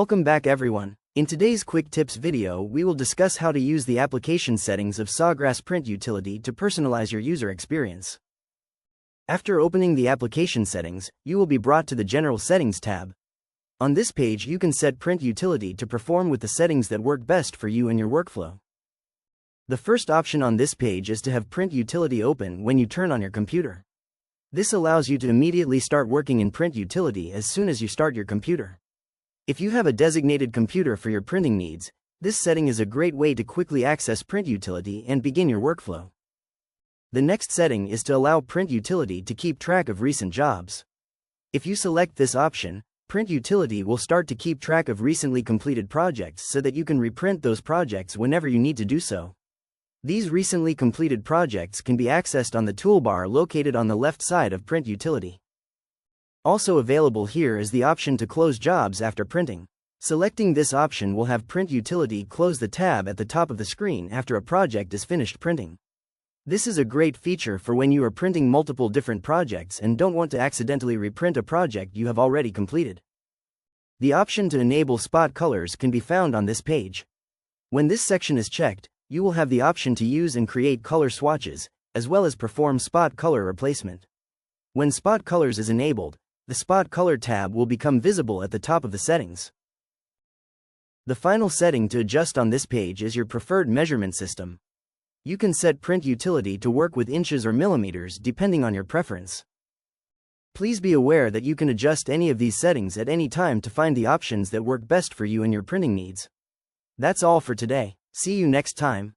Welcome back everyone. In today's quick tips video we will discuss how to use the application settings of Sawgrass Print Utility to personalize your user experience. After opening the application settings, you will be brought to the General Settings tab. On this page you can set Print Utility to perform with the settings that work best for you and your workflow. The first option on this page is to have Print Utility open when you turn on your computer. This allows you to immediately start working in Print Utility as soon as you start your computer. If you have a designated computer for your printing needs, this setting is a great way to quickly access Print Utility and begin your workflow. The next setting is to allow Print Utility to keep track of recent jobs. If you select this option, Print Utility will start to keep track of recently completed projects so that you can reprint those projects whenever you need to do so. These recently completed projects can be accessed on the toolbar located on the left side of Print Utility. Also available here is the option to close jobs after printing. Selecting this option will have Print Utility close the tab at the top of the screen after a project is finished printing. This is a great feature for when you are printing multiple different projects and don't want to accidentally reprint a project you have already completed. The option to enable spot colors can be found on this page. When this section is checked, you will have the option to use and create color swatches, as well as perform spot color replacement. When spot colors is enabled, the Spot Color tab will become visible at the top of the settings. The final setting to adjust on this page is your preferred measurement system. You can set Print Utility to work with inches or millimeters depending on your preference. Please be aware that you can adjust any of these settings at any time to find the options that work best for you and your printing needs. That's all for today. See you next time.